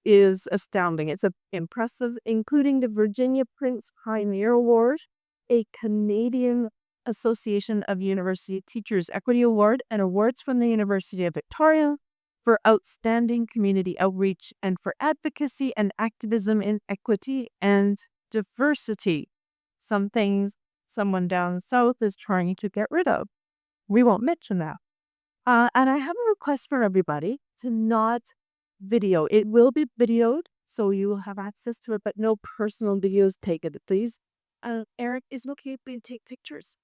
is astounding. It's impressive, including the Virginia Prince Pioneer Award, a Canadian Association of University Teachers Equity Award, and awards from the University of Victoria for outstanding community outreach and for advocacy and activism in equity and diversity. Some things someone down south is trying to get rid of. We won't mention that. And I have a request for everybody to not video. It will be videoed, so you will have access to it, but no personal videos taken, please. Eric, is it okay if we take pictures?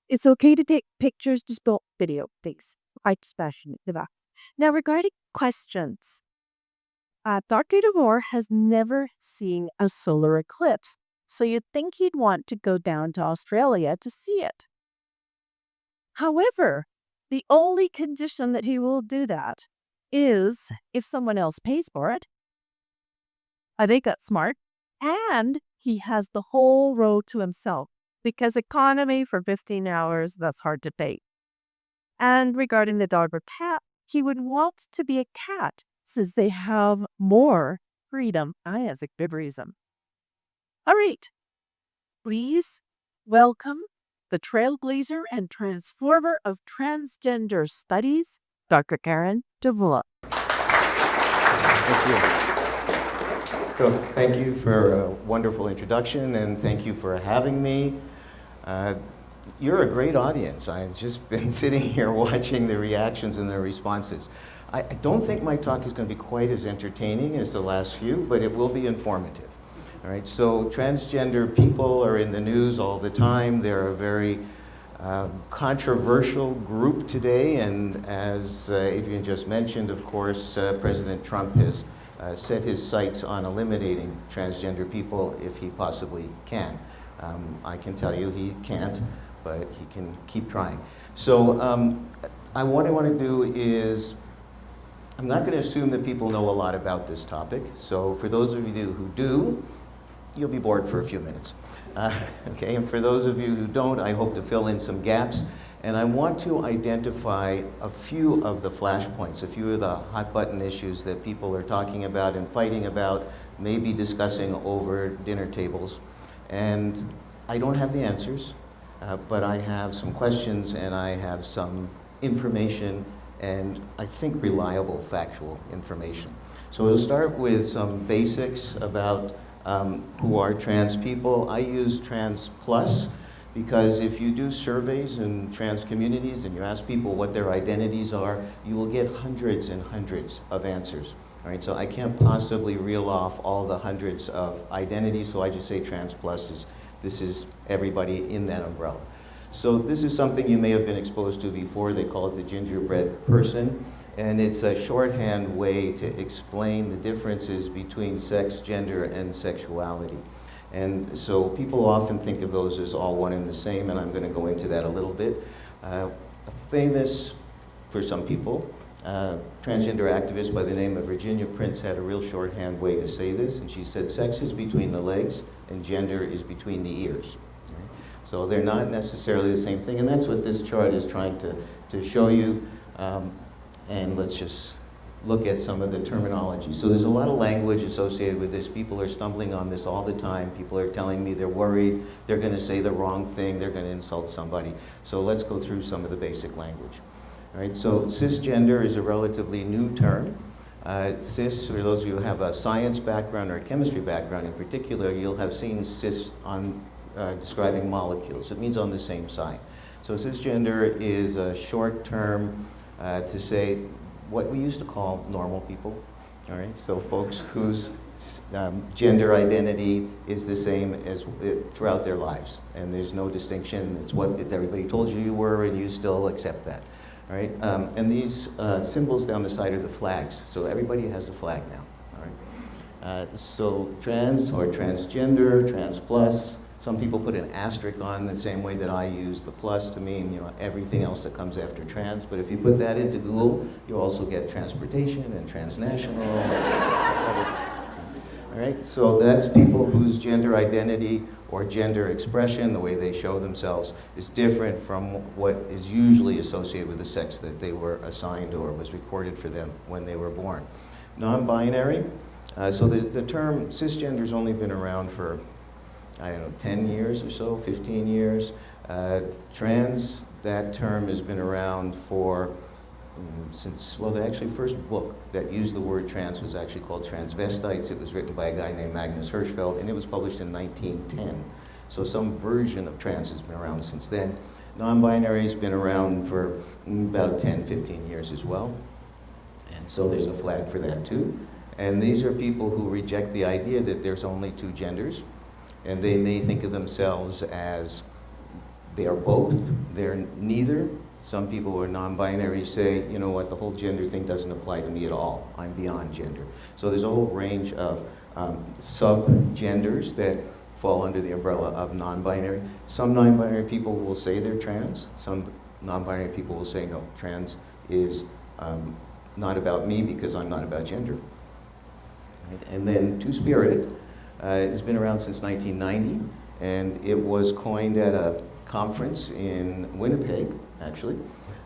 It's okay to take pictures, just don't video, please. I passionate about. Now, regarding questions, Dr. Devor has never seen a solar eclipse, so you'd think he'd want to go down to Australia to see it. However, the only condition that he will do that is if someone else pays for it. I think that's smart. And he has the whole road to himself, because economy for 15 hours, that's hard to pay. And regarding the dog or cat, he would want to be a cat since they have more freedom. I has a good reason. All right. Please welcome the trailblazer and transformer of transgender studies, Dr. Karen Devor. Thank you. So thank you for a wonderful introduction, and thank you for having me. You're a great audience. I've just been sitting here watching the reactions and the responses. I don't think my talk is going to be quite as entertaining as the last few, but it will be informative. All right, so transgender people are in the news all the time. They're a very controversial group today, and as Adrian just mentioned, of course, President Trump has set his sights on eliminating transgender people if he possibly can. I can tell you he can't, but he can keep trying. So what I want to do is, I'm not going to assume that people know a lot about this topic. So for those of you who do, you'll be bored for a few minutes. Okay, and for those of you who don't, I hope to fill in some gaps. And I want to identify a few of the flashpoints, a few of the hot button issues that people are talking about and fighting about, maybe discussing over dinner tables. And I don't have the answers, but I have some questions and I have some information, and I think reliable, factual information. So we'll start with some basics about who are trans people. I use Trans Plus because if you do surveys in trans communities and you ask people what their identities are, you will get hundreds and hundreds of answers. All right, so I can't possibly reel off all the hundreds of identities, so I just say Trans Plus this is everybody in that umbrella. So this is something you may have been exposed to before. They call it the gingerbread person. And it's a shorthand way to explain the differences between sex, gender, and sexuality. And so people often think of those as all one and the same, and I'm going to go into that a little bit. A famous, for some people, transgender activist by the name of Virginia Prince had a real shorthand way to say this, and she said, sex is between the legs and gender is between the ears. Right? So they're not necessarily the same thing, and that's what this chart is trying to show you. And let's just look at some of the terminology. So there's a lot of language associated with this. People are stumbling on this all the time. People are telling me they're worried, they're going to say the wrong thing, they're going to insult somebody. So let's go through some of the basic language. All right, so cisgender is a relatively new term. Cis, for those of you who have a science background or a chemistry background in particular, you'll have seen cis on describing molecules. It means on the same side. So cisgender is a short term to say what we used to call normal people, all right? So folks whose gender identity is the same as throughout their lives, and there's no distinction. It's what everybody told you you were, and you still accept that, all right? And these symbols down the side are the flags, so everybody has a flag now, all right? So trans or transgender, trans plus. Some people put an asterisk on the same way that I use the plus to mean, everything else that comes after trans. But if you put that into Google, you also get transportation and transnational. All right, so that's people whose gender identity or gender expression, the way they show themselves, is different from what is usually associated with the sex that they were assigned or was recorded for them when they were born. Non-binary. So the term cisgender's only been around for, I don't know, 10 years or so, 15 years. Trans, that term has been around for since, well, the actually first book that used the word trans was actually called Transvestites. It was written by a guy named Magnus Hirschfeld, and it was published in 1910. So some version of trans has been around since then. Non-binary has been around for about 10, 15 years as well. And so there's a flag for that too. And these are people who reject the idea that there's only two genders, and they may think of themselves as they're both, they're neither. Some people who are non-binary say, you know what, the whole gender thing doesn't apply to me at all. I'm beyond gender. So there's a whole range of sub-genders that fall under the umbrella of non-binary. Some non-binary people will say they're trans. Some non-binary people will say, no, trans is not about me because I'm not about gender. Right? And then Two-Spirit has been around since 1990, and it was coined at a conference in Winnipeg, actually.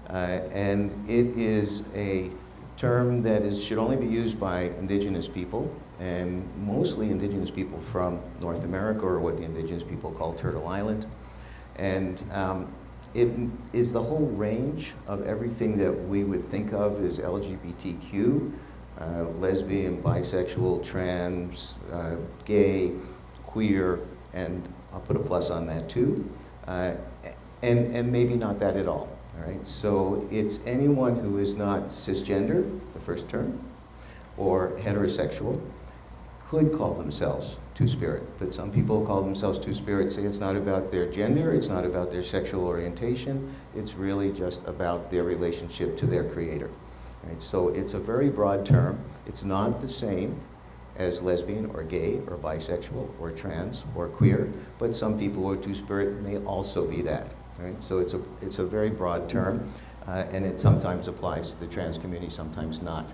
And it is a term that should only be used by indigenous people, and mostly indigenous people from North America, or what the indigenous people call Turtle Island. And it is the whole range of everything that we would think of as LGBTQ, lesbian, bisexual, trans, gay, queer, and I'll put a plus on that too. And maybe not that at all right? So it's anyone who is not cisgender, the first term, or heterosexual, could call themselves Two-Spirit. But some people call themselves Two-Spirit, say it's not about their gender, it's not about their sexual orientation, it's really just about their relationship to their creator. Right? So it's a very broad term. It's not the same as lesbian or gay or bisexual or trans or queer, but some people who are Two-Spirit may also be that. Right? So it's a very broad term, and it sometimes applies to the trans community, sometimes not.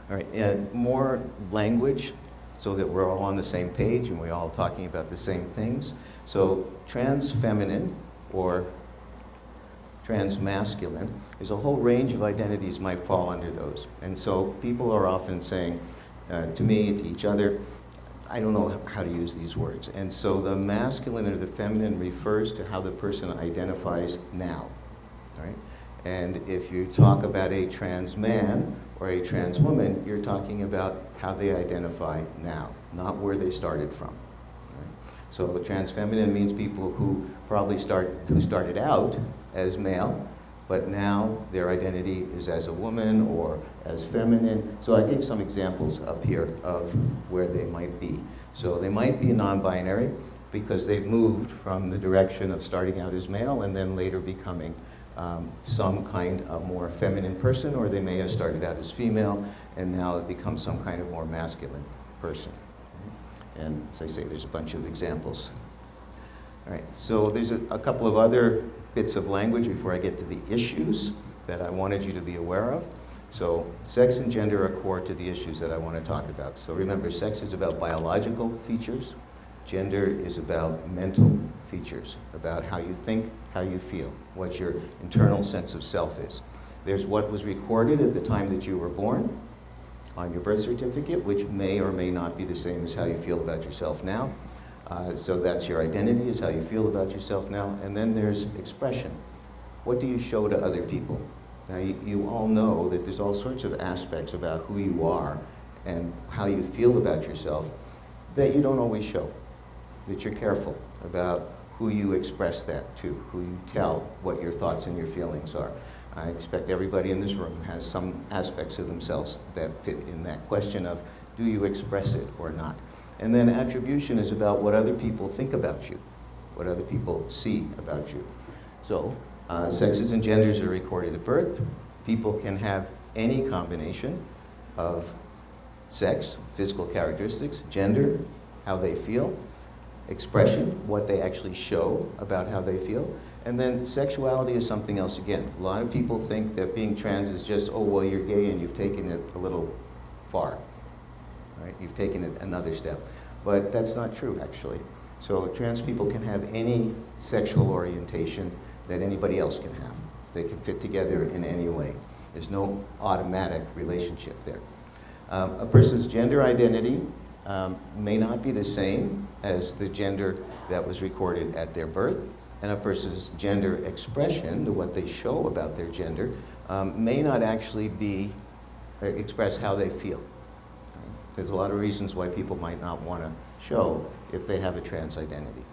All right, more language so that we're all on the same page and we're all talking about the same things. So trans feminine or trans masculine, there's a whole range of identities might fall under those. And so people are often saying to me, to each other, I don't know how to use these words. And so the masculine or the feminine refers to how the person identifies now, right? And if you talk about a trans man or a trans woman, you're talking about how they identify now, not where they started from. Right? So trans feminine means people who probably started out as male, but now their identity is as a woman or as feminine. So I gave some examples up here of where they might be. So they might be non-binary because they've moved from the direction of starting out as male and then later becoming some kind of more feminine person, or they may have started out as female and now have become some kind of more masculine person. And as I say, there's a bunch of examples. All right, so there's a couple of other bits of language before I get to the issues that I wanted you to be aware of. So sex and gender are core to the issues that I want to talk about. So remember, sex is about biological features. Gender is about mental features, about how you think, how you feel, what your internal sense of self is. There's what was recorded at the time that you were born on your birth certificate, which may or may not be the same as how you feel about yourself now. So that's your identity, is how you feel about yourself now. And then there's expression. What do you show to other people? Now, you all know that there's all sorts of aspects about who you are and how you feel about yourself that you don't always show, that you're careful about who you express that to, who you tell what your thoughts and your feelings are. I expect everybody in this room has some aspects of themselves that fit in that question of, do you express it or not? And then attribution is about what other people think about you, what other people see about you. So sexes and genders are recorded at birth. People can have any combination of sex, physical characteristics, gender, how they feel, expression, what they actually show about how they feel, and then sexuality is something else again. A lot of people think that being trans is just, oh, well, you're gay and you've taken it a little far. Right? You've taken it another step. But that's not true, actually. So trans people can have any sexual orientation that anybody else can have. They can fit together in any way. There's no automatic relationship there. A person's gender identity may not be the same as the gender that was recorded at their birth, and a person's gender expression, what they show about their gender, may not actually be express how they feel. There's a lot of reasons why people might not want to show if they have a trans identity.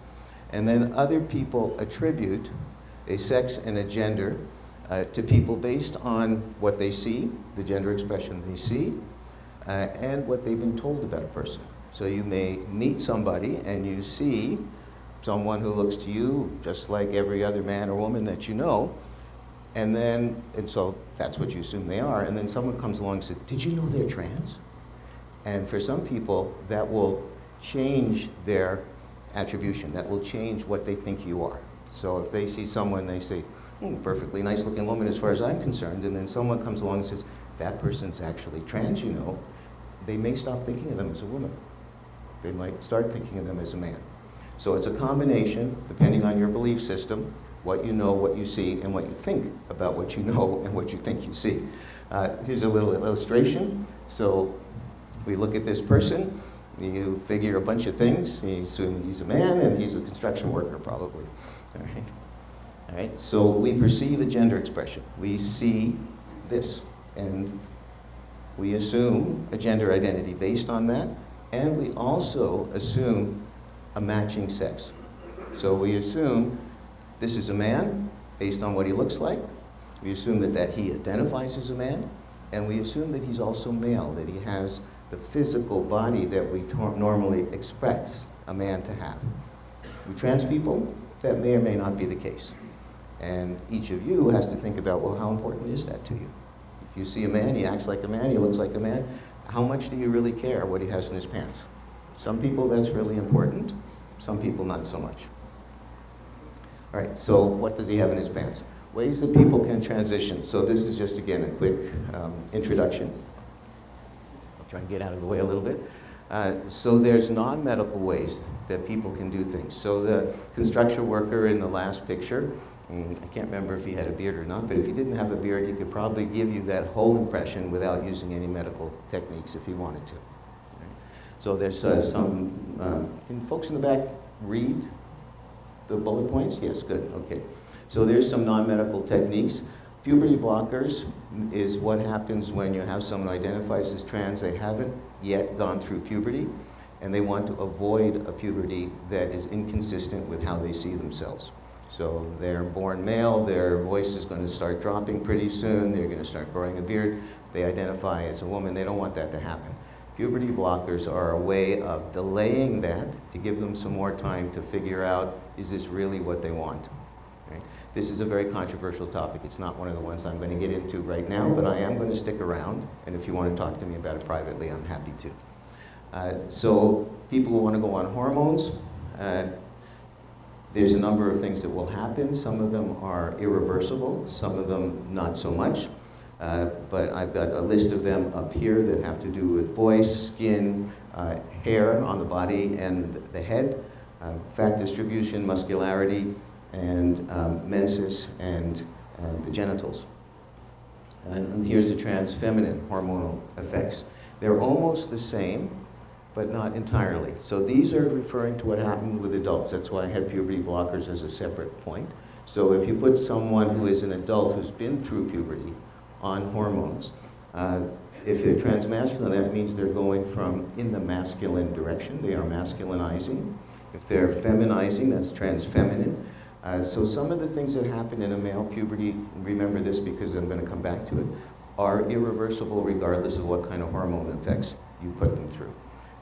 And then other people attribute a sex and a gender to people based on what they see, the gender expression they see, and what they've been told about a person. So you may meet somebody and you see someone who looks to you just like every other man or woman that you know, and so that's what you assume they are, and then someone comes along and says, did you know they're trans? And for some people, that will change their attribution. That will change what they think you are. So if they see someone, they say, perfectly nice looking woman as far as I'm concerned, and then someone comes along and says, that person's actually trans, you know, they may stop thinking of them as a woman. They might start thinking of them as a man. So it's a combination, depending on your belief system, what you know, what you see, and what you think about what you know and what you think you see. Here's a little illustration. So we look at this person, you figure a bunch of things. You assume he's a man and he's a construction worker probably. All right. All right. So we perceive a gender expression. We see this, and we assume a gender identity based on that, and we also assume a matching sex. So we assume this is a man based on what he looks like. We assume that he identifies as a man, and we assume that he's also male, that he has the physical body that we normally expect a man to have. With trans people, that may or may not be the case. And each of you has to think about, well, how important is that to you? If you see a man, he acts like a man, he looks like a man, how much do you really care what he has in his pants? Some people, that's really important. Some people, not so much. All right, so what does he have in his pants? Ways that people can transition. So this is just, again, a quick introduction. I'll try and get out of the way a little bit. So there's non-medical ways that people can do things. So the construction worker in the last picture, I can't remember if he had a beard or not, but if he didn't have a beard, he could probably give you that whole impression without using any medical techniques if he wanted to. So there's can folks in the back read the bullet points? Yes, good, okay. So there's some non-medical techniques. Puberty blockers is what happens when you have someone who identifies as trans, they haven't yet gone through puberty, and they want to avoid a puberty that is inconsistent with how they see themselves. So they're born male, their voice is going to start dropping pretty soon, they're going to start growing a beard, they identify as a woman, they don't want that to happen. Puberty blockers are a way of delaying that to give them some more time to figure out, is this really what they want? Right? This is a very controversial topic. It's not one of the ones I'm going to get into right now, but I am going to stick around, and if you want to talk to me about it privately, I'm happy to. So people who want to go on hormones, there's a number of things that will happen. Some of them are irreversible, some of them not so much. But I've got a list of them up here that have to do with voice, skin, hair on the body and the head, fat distribution, muscularity, and menses, and the genitals. And here's the trans feminine hormonal effects. They're almost the same, but not entirely. So these are referring to what happened with adults. That's why I had puberty blockers as a separate point. So if you put someone who is an adult who's been through puberty on hormones, if they're transmasculine, that means they're going from in the masculine direction. They are masculinizing. If they're feminizing, that's transfeminine. So some of the things that happen in a male puberty, remember this because I'm going to come back to it, are irreversible regardless of what kind of hormone effects you put them through.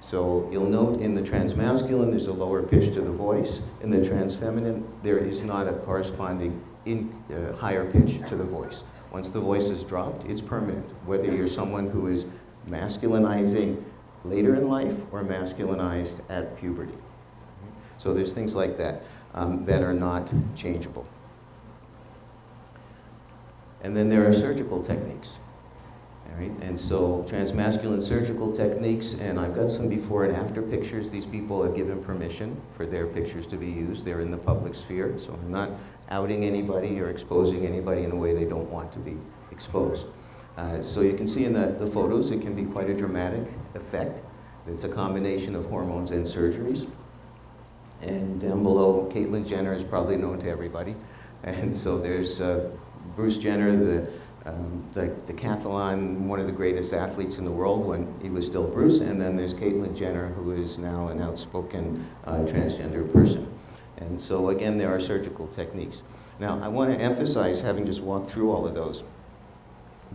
So you'll note in the transmasculine, there's a lower pitch to the voice. In the transfeminine, there is not a corresponding higher pitch to the voice. Once the voice is dropped, it's permanent, whether you're someone who is masculinizing later in life or masculinized at puberty. So there's things like that that are not changeable. And then there are surgical techniques. All right? And so transmasculine surgical techniques, and I've got some before and after pictures. These people have given permission for their pictures to be used. They're in the public sphere, so I'm not outing anybody or exposing anybody in a way they don't want to be exposed. So you can see in the photos, it can be quite a dramatic effect. It's a combination of hormones and surgeries. And down below, Caitlyn Jenner is probably known to everybody. And so there's Bruce Jenner, the decathlon, one of the greatest athletes in the world when he was still Bruce. And then there's Caitlyn Jenner, who is now an outspoken transgender person. And so again, there are surgical techniques. Now, I want to emphasize, having just walked through all of those,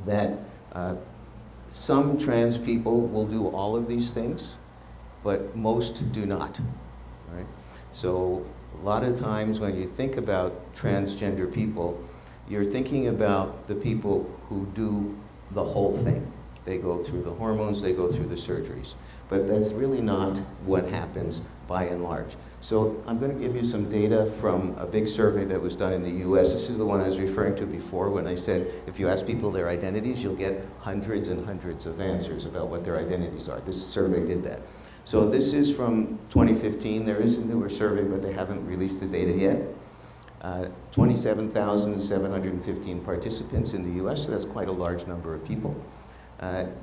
that some trans people will do all of these things, but most do not, right? So a lot of times when you think about transgender people, you're thinking about the people who do the whole thing. They go through the hormones, they go through the surgeries. But that's really not what happens by and large. So I'm going to give you some data from a big survey that was done in the US. This is the one I was referring to before when I said if you ask people their identities, you'll get hundreds and hundreds of answers about what their identities are. This survey did that. So this is from 2015. There is a newer survey, but they haven't released the data yet. 27,715 participants in the US, so that's quite a large number of people.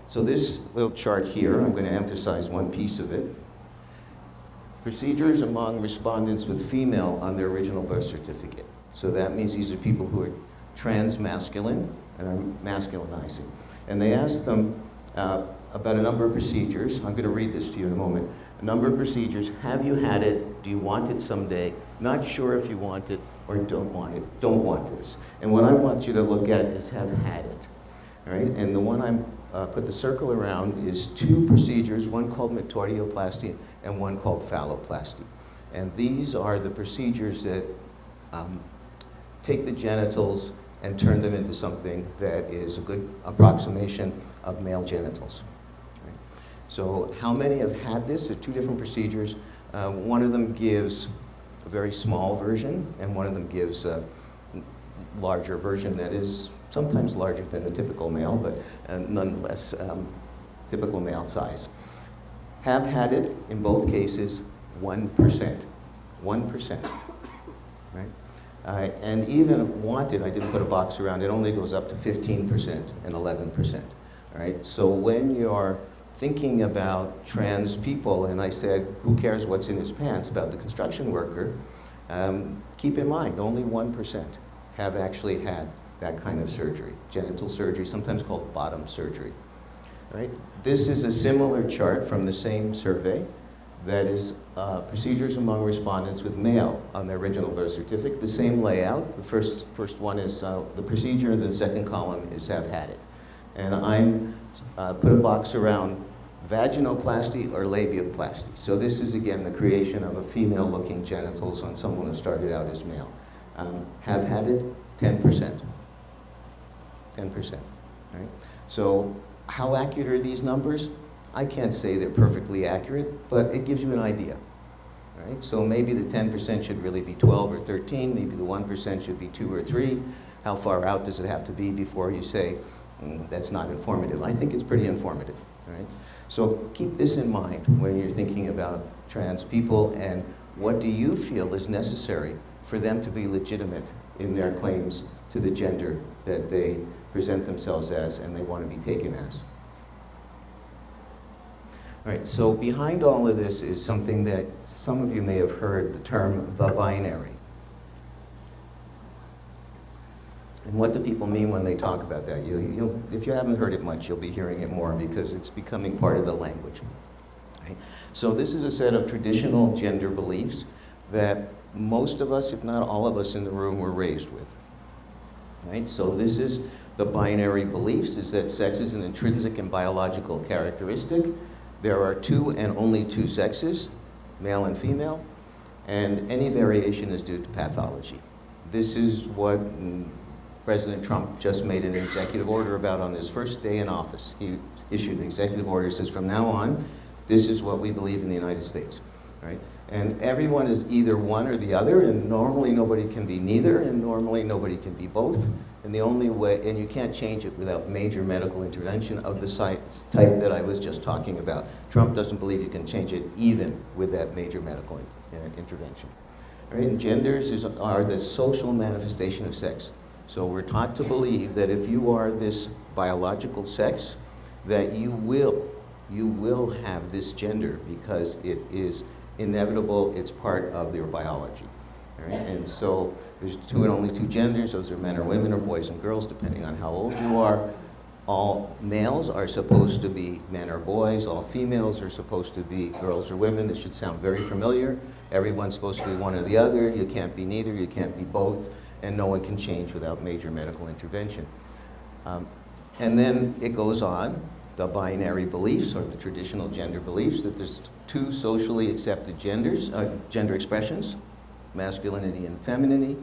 So this little chart here, I'm going to emphasize one piece of it. Procedures among respondents with female on their original birth certificate. So that means these are people who are trans-masculine and are masculinizing. And they asked them about a number of procedures. I'm going to read this to you in a moment. A number of procedures. Have you had it? Do you want it someday? Not sure if you want it or don't want it. Don't want this. And what I want you to look at is have had it. All right? And the one I'm put the circle around is two procedures, one called metoidioplasty and one called phalloplasty. And these are the procedures that take the genitals and turn them into something that is a good approximation of male genitals. Right? So how many have had this? There are two different procedures. One of them gives a very small version, and one of them gives a larger version that is sometimes larger than a typical male, but nonetheless typical male size. Have had it, in both cases, 1%. 1%. Right? And even wanted, I didn't put a box around, it only goes up to 15% and 11%. All right? So when you're thinking about trans people, and I said, who cares what's in his pants about the construction worker, keep in mind, only 1% have actually had that kind of surgery, genital surgery, sometimes called bottom surgery. All right? This is a similar chart from the same survey that is procedures among respondents with male on their original birth certificate. The same layout. The first one is the procedure, the second column is have had it. And I'm put a box around vaginoplasty or labiaplasty. So this is, again, the creation of a female-looking genitals on someone who started out as male. Have had it, 10%. 10%. Right? So how accurate are these numbers? I can't say they're perfectly accurate, but it gives you an idea. Right? So maybe the 10% should really be 12 or 13, maybe the 1% should be 2 or 3. How far out does it have to be before you say, that's not informative? I think it's pretty informative. Right? So keep this in mind when you're thinking about trans people, and what do you feel is necessary for them to be legitimate in their claims to the gender that they present themselves as and they want to be taken as. All right, so behind all of this is something that some of you may have heard, the term the binary. And what do people mean when they talk about that? If you haven't heard it much, you'll be hearing it more because it's becoming part of the language. Right? So this is a set of traditional gender beliefs that most of us, if not all of us in the room, were raised with. Right? So this is the binary beliefs, is that sex is an intrinsic and biological characteristic. There are two and only two sexes, male and female, and any variation is due to pathology. This is what President Trump just made an executive order about on his first day in office. He issued an executive order that says, from now on, this is what we believe in the United States. Right? And everyone is either one or the other, and normally nobody can be neither, and normally nobody can be both. And the only way, and you can't change it without major medical intervention of the type that I was just talking about. Trump doesn't believe you can change it even with that major medical intervention. Right? And genders are the social manifestation of sex. So we're taught to believe that if you are this biological sex, that you will have this gender because it is inevitable, it's part of your biology. All right? And so there's only two genders, those are men or women or boys and girls, depending on how old you are. All males are supposed to be men or boys, all females are supposed to be girls or women. This should sound very familiar. Everyone's supposed to be one or the other, you can't be neither, you can't be both, and no one can change without major medical intervention. And then it goes on, the binary beliefs, or the traditional gender beliefs, that there's two socially accepted genders, gender expressions, masculinity and femininity.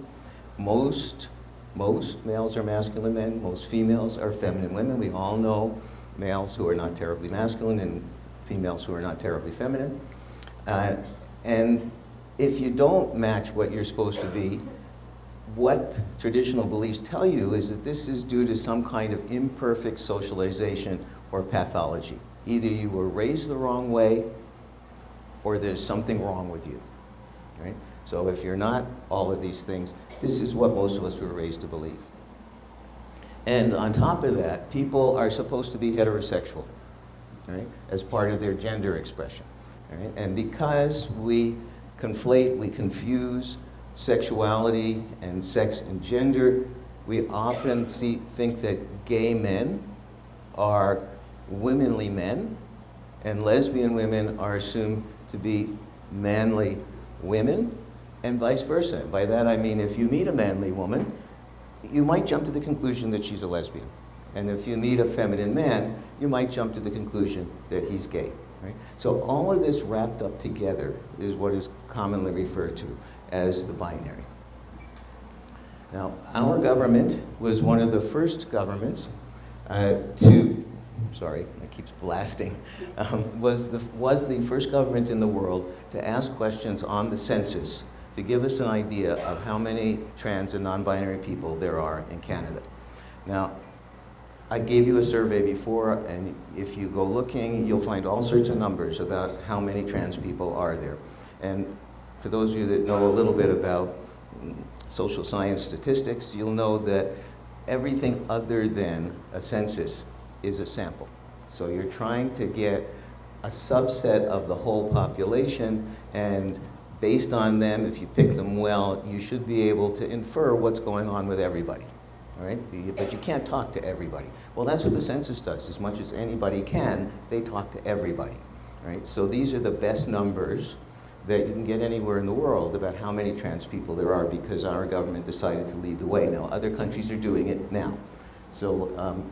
Most males are masculine men, most females are feminine women. We all know males who are not terribly masculine and females who are not terribly feminine. And if you don't match what you're supposed to be, what traditional beliefs tell you is that this is due to some kind of imperfect socialization or pathology. Either you were raised the wrong way or there's something wrong with you, right? So if you're not all of these things, this is what most of us were raised to believe. And on top of that, people are supposed to be heterosexual, right, as part of their gender expression. Right? And because we conflate, we confuse sexuality and sex and gender, we often think that gay men are womanly men, and lesbian women are assumed to be manly women, and vice versa. By that I mean if you meet a manly woman, you might jump to the conclusion that she's a lesbian. And if you meet a feminine man, you might jump to the conclusion that he's gay. Right? So all of this wrapped up together is what is commonly referred to as the binary. Now, our government was one of the first governments sorry, it keeps blasting, was the first government in the world to ask questions on the census to give us an idea of how many trans and non-binary people there are in Canada. Now, I gave you a survey before, and if you go looking, you'll find all sorts of numbers about how many trans people are there. And for those of you that know a little bit about social science statistics, you'll know that everything other than a census is a sample. So you're trying to get a subset of the whole population, and based on them, if you pick them well, you should be able to infer what's going on with everybody. All right? But you can't talk to everybody. Well, that's what the census does. As much as anybody can, they talk to everybody. All right? So these are the best numbers that you can get anywhere in the world about how many trans people there are, because our government decided to lead the way. Now, other countries are doing it now. So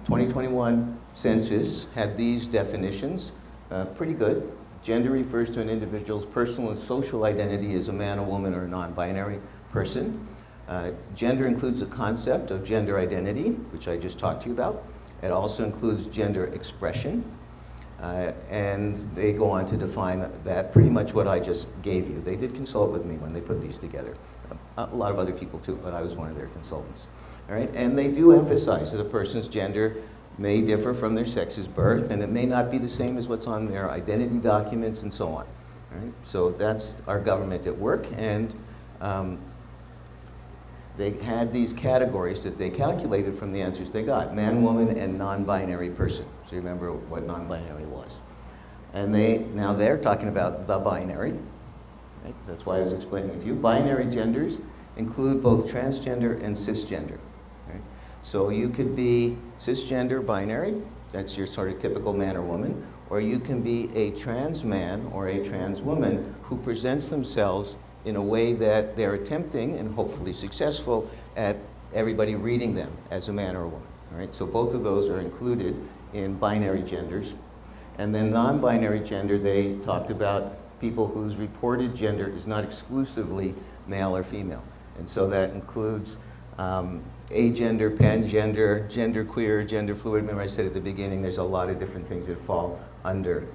2021 census had these definitions, pretty good. Gender refers to an individual's personal and social identity as a man, a woman, or a non-binary person. Gender includes the concept of gender identity, which I just talked to you about. It also includes gender expression. And they go on to define that, pretty much what I just gave you. They did consult with me when they put these together. A lot of other people too, but I was one of their consultants. All right? And they do emphasize that a person's gender may differ from their sex's birth, and it may not be the same as what's on their identity documents and so on. All right? So that's our government at work, and they had these categories that they calculated from the answers they got: man, woman, and non-binary person. So you remember what non-binary was. And now they're talking about the binary. Right? That's why I was explaining it to you. Binary genders include both transgender and cisgender. Right? So you could be cisgender binary, that's your sort of typical man or woman, or you can be a trans man or a trans woman who presents themselves in a way that they're attempting, and hopefully successful, at everybody reading them as a man or a woman. All right? So both of those are included in binary genders. And then non-binary gender, they talked about people whose reported gender is not exclusively male or female. And so that includes agender, pangender, genderqueer, gender fluid. Remember I said at the beginning, there's a lot of different things that fall under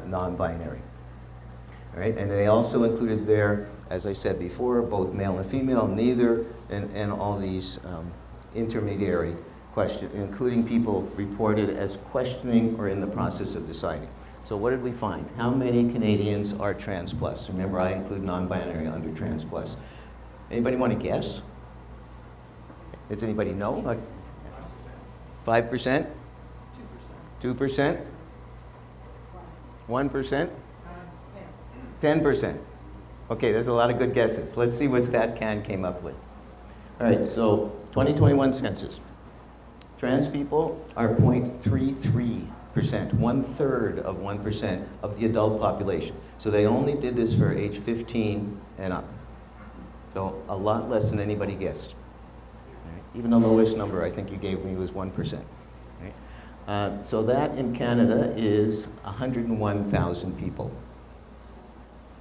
non-binary. All right? And they also included there, as I said before, both male and female, neither, and all these intermediary questions, including people reported as questioning or in the process of deciding. So what did we find? How many Canadians are trans plus? Remember, I include non-binary under trans plus. Anybody want to guess? Does anybody know? 5%? 2%? 1%? 10%? Okay, there's a lot of good guesses. Let's see what StatCan came up with. All right, so 2021 census. Trans people are 0.33%, 1/3 of 1% of the adult population. So they only did this for age 15 and up. So a lot less than anybody guessed. Right. Even the lowest number I think you gave me was 1%. Right. So that in Canada is 101,000 people.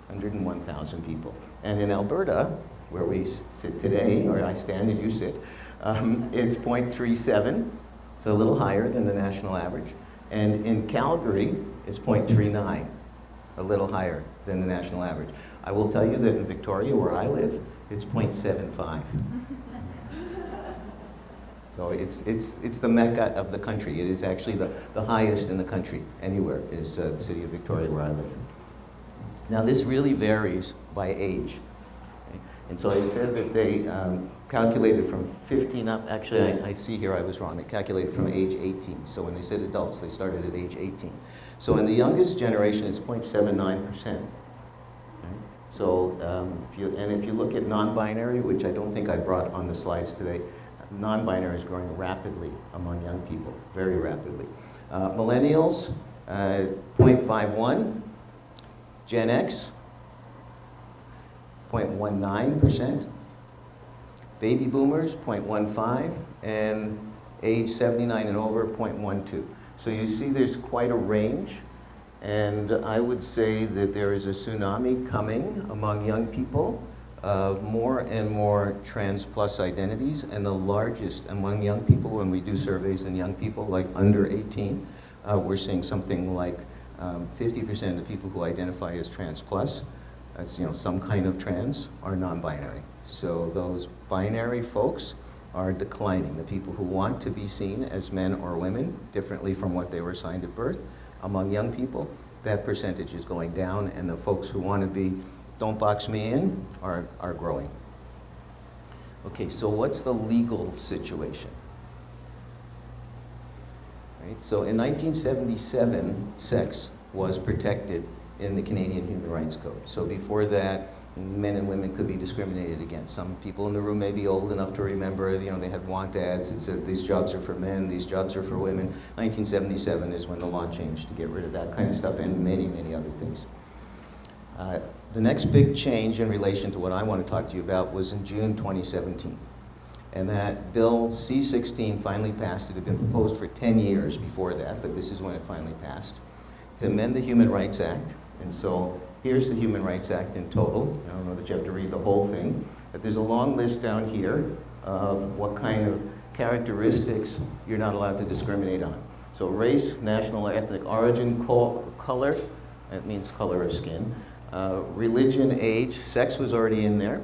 101,000 people. And in Alberta, where we sit today, or I stand and you sit, it's 0.37. It's a little higher than the national average. And in Calgary, it's 0.39, a little higher than the national average. I will tell you that in Victoria, where I live, it's 0.75. So it's the mecca of the country. It is actually the highest in the country anywhere, is the city of Victoria, where I live. Now this really varies by age. Okay? And so I said that they calculated from 15 up. Actually, I see here I was wrong. They calculated from age 18. So when they said adults, they started at age 18. So in the youngest generation, it's 0.79%. Okay? So if you look at non-binary, which I don't think I brought on the slides today, non-binary is growing rapidly among young people, very rapidly. Millennials, 0.51. Gen X, 0.19%. Baby boomers, 0.15. And age 79 and over, 0.12. So you see there's quite a range. And I would say that there is a tsunami coming among young people of more and more trans plus identities, and the largest among young people, when we do surveys in young people like under 18, we're seeing something like 50% of the people who identify as trans plus, that's some kind of trans, are non-binary. So those binary folks are declining. The people who want to be seen as men or women differently from what they were assigned at birth, among young people, that percentage is going down, and the folks who want to be don't box me in are growing. Okay, so what's the legal situation? Right? So in 1977, sex was protected in the Canadian Human Rights Code. So before that, men and women could be discriminated against. Some people in the room may be old enough to remember, they had want ads that said these jobs are for men, these jobs are for women. 1977 is when the law changed to get rid of that kind of stuff and many, many other things. The next big change in relation to what I want to talk to you about was in June 2017. And that Bill C-16 finally passed. It had been proposed for 10 years before that, but this is when it finally passed, to amend the Human Rights Act. And so here's the Human Rights Act in total. I don't know that you have to read the whole thing, but there's a long list down here of what kind of characteristics you're not allowed to discriminate on. So race, national or ethnic origin, color, that means color of skin, religion, age, sex was already in there.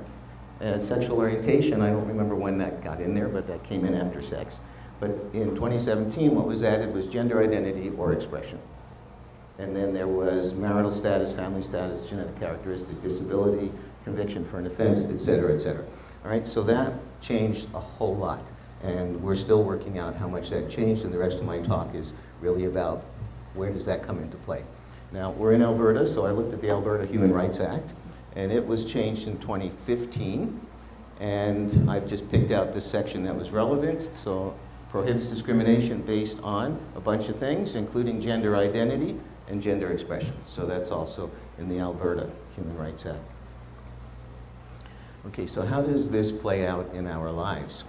Sexual orientation, I don't remember when that got in there, but that came in after sex. But in 2017, what was added was gender identity or expression. And then there was marital status, family status, genetic characteristic, disability, conviction for an offense, et cetera, et cetera. All right, so that changed a whole lot. And we're still working out how much that changed, and the rest of my talk is really about where does that come into play. Now, we're in Alberta, so I looked at the Alberta Human Rights Act, and it was changed in 2015, and I've just picked out this section that was relevant. So prohibits discrimination based on a bunch of things, including gender identity and gender expression. So that's also in the Alberta Human Rights Act. Okay, so how does this play out in our lives?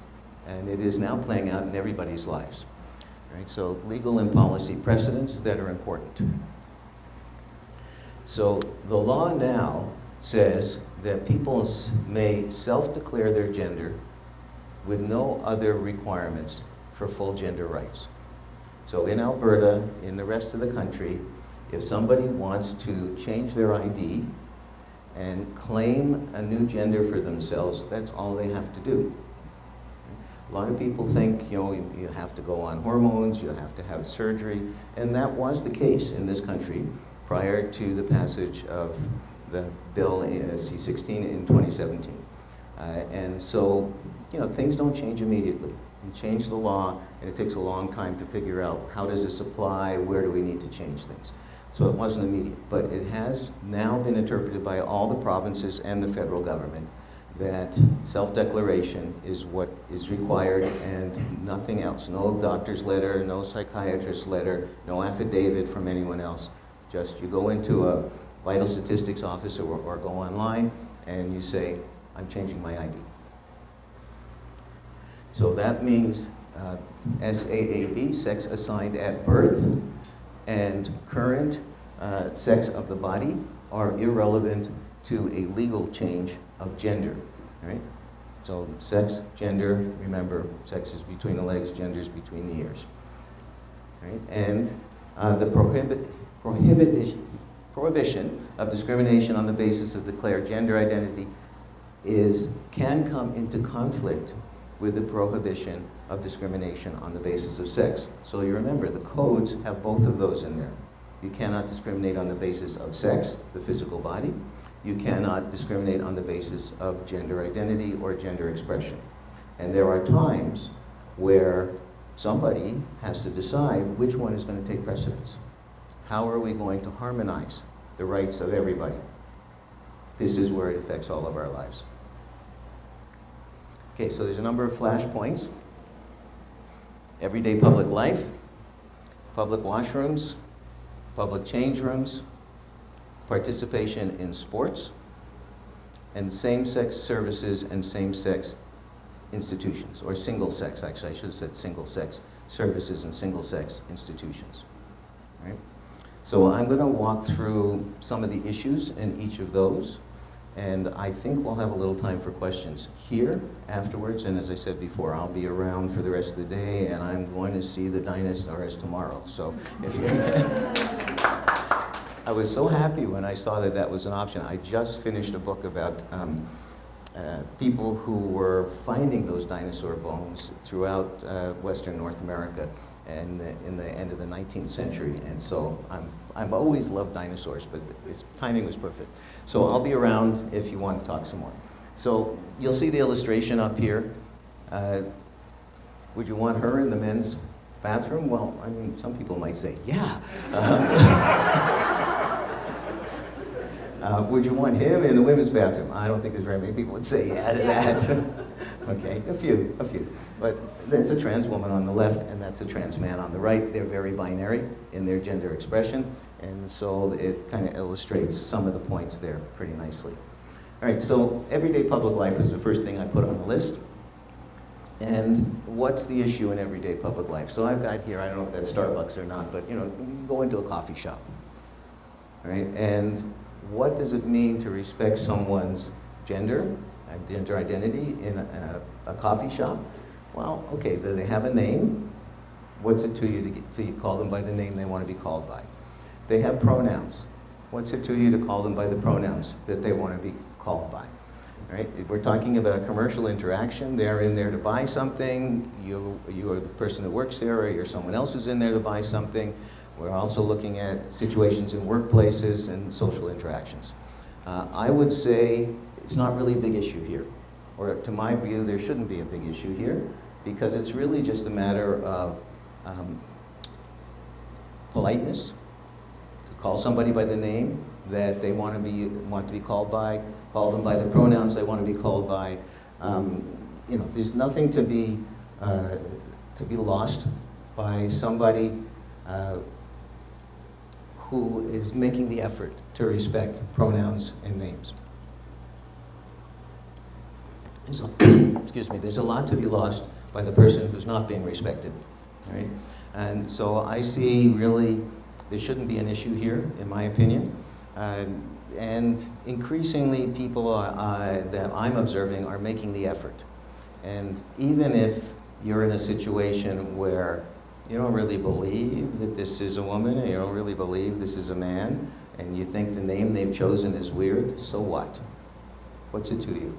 And it is now playing out in everybody's lives. Right? So legal and policy precedents that are important. So the law now says that people may self-declare their gender with no other requirements for full gender rights. So in Alberta, in the rest of the country, if somebody wants to change their ID and claim a new gender for themselves, that's all they have to do. A lot of people think, you have to go on hormones, you have to have surgery, and that was the case in this country prior to the passage of the bill C-16 in 2017. And so, things don't change immediately. You change the law, and it takes a long time to figure out how does this apply, where do we need to change things. So it wasn't immediate, but it has now been interpreted by all the provinces and the federal government that self-declaration is what is required and nothing else. No doctor's letter, no psychiatrist's letter, no affidavit from anyone else. Just you go into a vital statistics office or go online and you say, I'm changing my ID. So that means SAAB, sex assigned at birth, and current sex of the body are irrelevant to a legal change of gender, right? So sex, gender, remember, sex is between the legs, gender is between the ears, right? And the prohibition of discrimination on the basis of declared gender identity can come into conflict with the prohibition of discrimination on the basis of sex. So you remember, the codes have both of those in there. You cannot discriminate on the basis of sex, the physical body. You cannot discriminate on the basis of gender identity or gender expression. And there are times where somebody has to decide which one is going to take precedence. How are we going to harmonize the rights of everybody? This is where it affects all of our lives. Okay, so there's a number of flashpoints. Everyday public life, public washrooms, public change rooms, participation in sports, and same-sex services and same-sex institutions, or single-sex, actually I should have said single-sex services and single-sex institutions, right? So I'm going to walk through some of the issues in each of those, and I think we'll have a little time for questions here afterwards, and as I said before, I'll be around for the rest of the day, and I'm going to see the dinosaurs tomorrow, so if you're... I was so happy when I saw that that was an option. I just finished a book about people who were finding those dinosaur bones throughout Western North America and in the end of the 19th century. And so I've always loved dinosaurs, but its timing was perfect. So I'll be around if you want to talk some more. So you'll see the illustration up here. Would you want her in the men's bathroom? Well, I mean, some people might say, yeah. Would you want him in the women's bathroom? I don't think there's very many people would say yeah to that. Okay, a few. But that's a trans woman on the left and that's a trans man on the right. They're very binary in their gender expression, and so it kind of illustrates some of the points there pretty nicely. All right, so everyday public life is the first thing I put on the list. And what's the issue in everyday public life? So I've got here, I don't know if that's Starbucks or not, but you go into a coffee shop, right? And what does it mean to respect someone's gender and gender identity in a coffee shop? Well, okay, they have a name. What's it to you to call them by the name they want to be called by? They have pronouns. What's it to you to call them by the pronouns that they want to be called by? Right? We're talking about a commercial interaction. They're in there to buy something. You are the person who works there, or you're someone else who's in there to buy something. We're also looking at situations in workplaces and social interactions. I would say it's not really a big issue here. Or to my view, there shouldn't be a big issue here, because it's really just a matter of politeness, to call somebody by the name that they want to be called by, call them by the pronouns they want to be called by. There's nothing to be lost by somebody who is making the effort to respect pronouns and names. So, excuse me, there's a lot to be lost by the person who's not being respected, right? And so I see really there shouldn't be an issue here, in my opinion. And increasingly people that I'm observing are making the effort. And even if you're in a situation where you don't really believe that this is a woman, and you don't really believe this is a man, and you think the name they've chosen is weird, so what? What's it to you?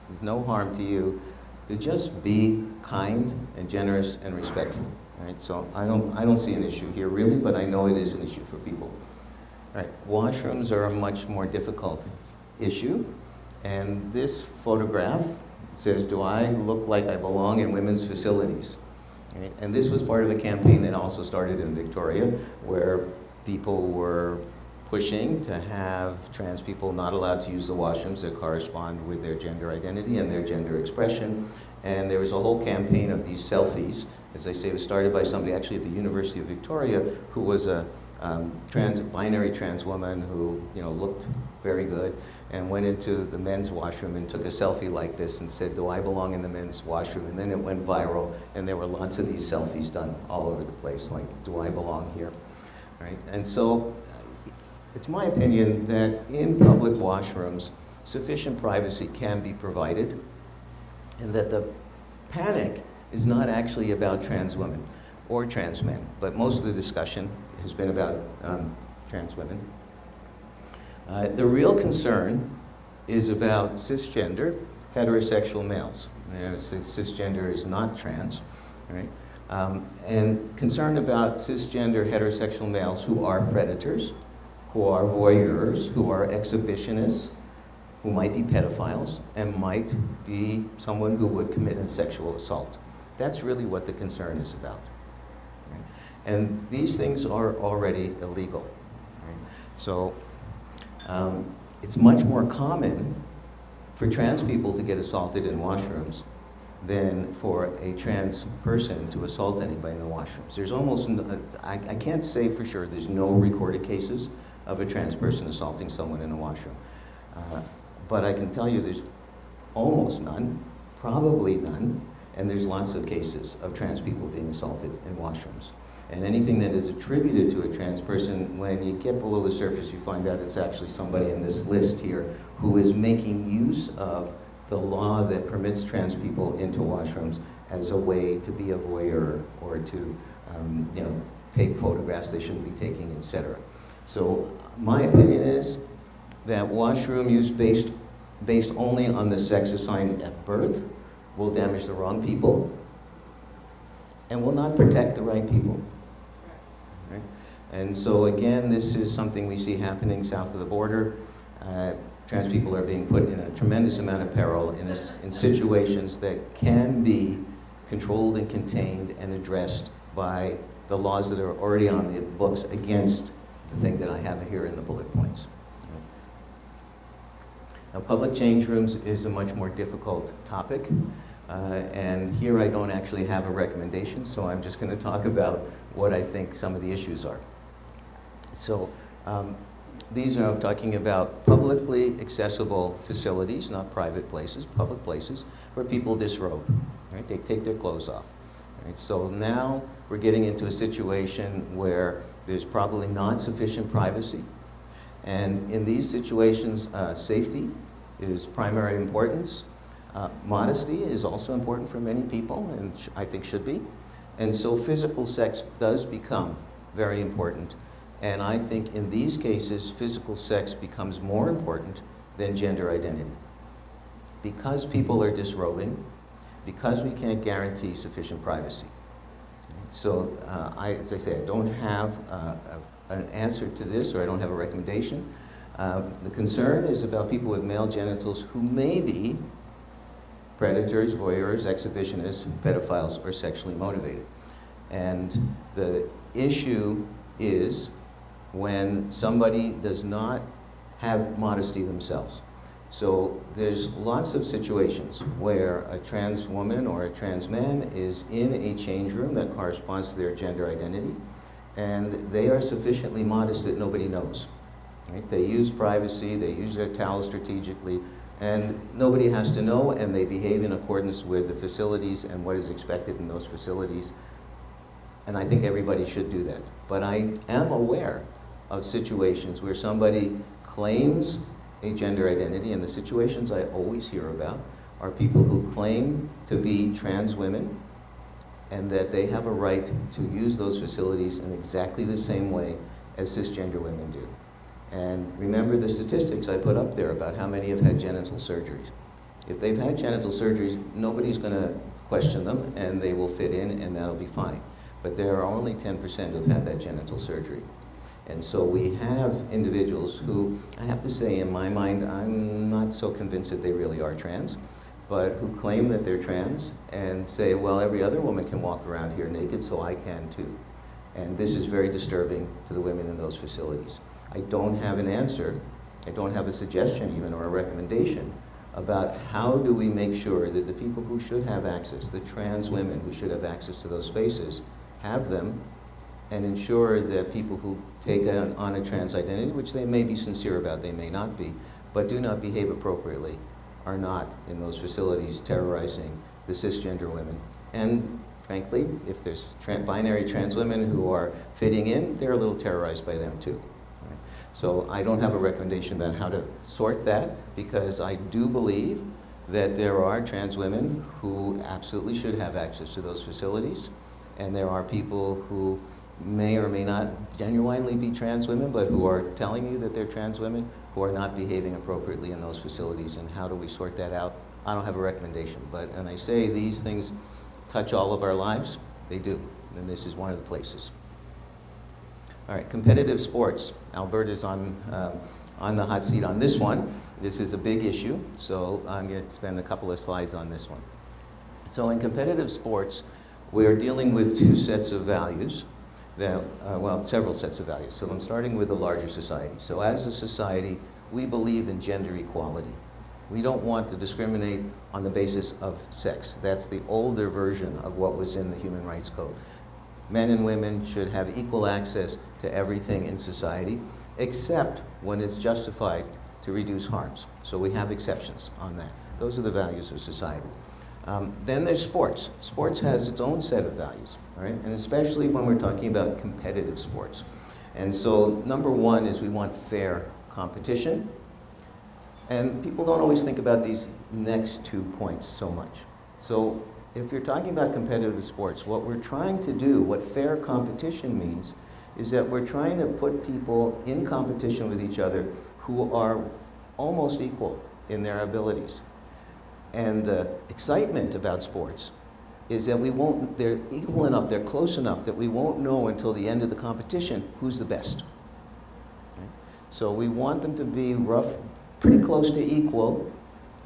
There's no harm to you to just be kind and generous and respectful. Right? So I don't see an issue here really, but I know it is an issue for people. Right. Washrooms are a much more difficult issue, And this photograph says, "Do I look like I belong in women's facilities?" Right? And this was part of a campaign that also started in Victoria, where people were pushing to have trans people not allowed to use the washrooms that correspond with their gender identity and their gender expression. And there was a whole campaign of these selfies. As I say, it was started by somebody actually at the University of Victoria who was a binary trans woman who, you know, looked very good, and went into the men's washroom and took a selfie like this and said, "Do I belong in the men's washroom?" And then it went viral, and there were lots of these selfies done all over the place, like, "Do I belong here?" Right? And so it's my opinion that in public washrooms, sufficient privacy can be provided, and that the panic is not actually about trans women or trans men, but most of the discussion has been about trans women. The real concern is about cisgender, heterosexual males. You know, cisgender is not trans, right? And concern about cisgender, heterosexual males who are predators, who are voyeurs, who are exhibitionists, who might be pedophiles, and might be someone who would commit a sexual assault. That's really what the concern is about. Right? And these things are already illegal. Right? So it's much more common for trans people to get assaulted in washrooms than for a trans person to assault anybody in the washrooms. There's almost, I can't say for sure there's no recorded cases of a trans person assaulting someone in a washroom. But I can tell you there's almost none, probably none, and there's lots of cases of trans people being assaulted in washrooms. And anything that is attributed to a trans person, when you get below the surface, you find out it's actually somebody in this list here who is making use of the law that permits trans people into washrooms as a way to be a voyeur or to you know, take photographs they shouldn't be taking, etc. So my opinion is that washroom use based only on the sex assigned at birth will damage the wrong people and will not protect the right people. Right? And so again, this is something we see happening south of the border. Trans people are being put in a tremendous amount of peril in situations that can be controlled and contained and addressed by the laws that are already on the books against the thing that I have here in the bullet points. Now, public change rooms is a much more difficult topic, and here I don't actually have a recommendation, so I'm just going to talk about what I think some of the issues are. So these are talking about publicly accessible facilities, not private places, public places, where people disrobe, right? They take their clothes off. Right? So now we're getting into a situation where there's probably not sufficient privacy. And in these situations, safety is primary importance. Modesty is also important for many people, and I think should be. And so physical sex does become very important. And I think in these cases, physical sex becomes more important than gender identity. Because people are disrobing, because we can't guarantee sufficient privacy. So as I say, I don't have an answer to this, or I don't have a recommendation. The concern is about people with male genitals who may be predators, voyeurs, exhibitionists, pedophiles, or sexually motivated. And the issue is when somebody does not have modesty themselves. So there's lots of situations where a trans woman or a trans man is in a change room that corresponds to their gender identity, and they are sufficiently modest that nobody knows. Right? They use privacy, they use their towel strategically, and nobody has to know, and they behave in accordance with the facilities and what is expected in those facilities. And I think everybody should do that. But I am aware of situations where somebody claims a gender identity, and the situations I always hear about are people who claim to be trans women and that they have a right to use those facilities in exactly the same way as cisgender women do. And remember the statistics I put up there about how many have had genital surgeries. If they've had genital surgeries, nobody's going to question them, and they will fit in, and that'll be fine. But there are only 10% who've had that genital surgery. And so we have individuals who, I have to say, in my mind, I'm not so convinced that they really are trans, but who claim that they're trans and say, well, every other woman can walk around here naked, so I can too. And this is very disturbing to the women in those facilities. I don't have an answer, I don't have a suggestion even, or a recommendation about how do we make sure that the people who should have access, the trans women who should have access to those spaces, have them, and ensure that people who take on a trans identity, which they may be sincere about, they may not be, but do not behave appropriately, are not in those facilities terrorizing the cisgender women. And frankly, if there's binary trans women who are fitting in, they're a little terrorized by them too. Right? So I don't have a recommendation about how to sort that, because I do believe that there are trans women who absolutely should have access to those facilities, and there are people who may or may not genuinely be trans women, but who are telling you that they're trans women who are not behaving appropriately in those facilities. And how do we sort that out? I don't have a recommendation, but, and I say these things touch all of our lives, they do, and this is one of the places. All right, competitive sports. Alberta's on the hot seat on this one. This is a big issue, so I'm going to spend a couple of slides on this one. So in competitive sports, we are dealing with two sets of values. Well, several sets of values. So I'm starting with the larger society. So as a society, we believe in gender equality. We don't want to discriminate on the basis of sex. That's the older version of what was in the Human Rights Code. Men and women should have equal access to everything in society, except when it's justified to reduce harms. So we have exceptions on that. Those are the values of society. Then there's sports. Sports has its own set of values, all right? And especially when we're talking about competitive sports. And so number one is we want fair competition. And people don't always think about these next 2 points so much. So if you're talking about competitive sports, what we're trying to do, what fair competition means, is that we're trying to put people in competition with each other who are almost equal in their abilities. And the excitement about sports is that they're equal enough, they're close enough that we won't know until the end of the competition who's the best. Okay? So we want them to be pretty close to equal,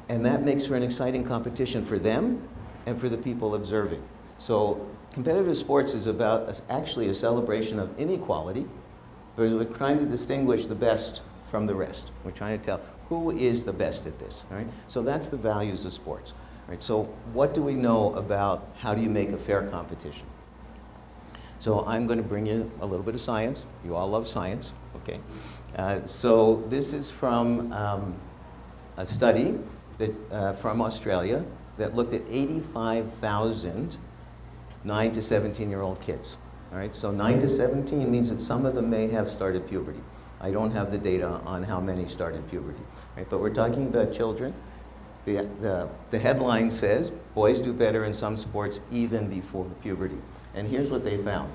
and that makes for an exciting competition for them and for the people observing. So competitive sports is about actually a celebration of inequality, but we're trying to distinguish the best from the rest. We're trying to tell who is the best at this, all right? So that's the values of sports, all right? So what do we know about how do you make a fair competition? So I'm going to bring you a little bit of science. You all love science, okay? So this is from a study from Australia that looked at 85,000 9 to 17-year-old kids, all right? So 9 to 17 means that some of them may have started puberty. I don't have the data on how many started puberty, right? But we're talking about children. The headline says, boys do better in some sports even before puberty. And here's what they found.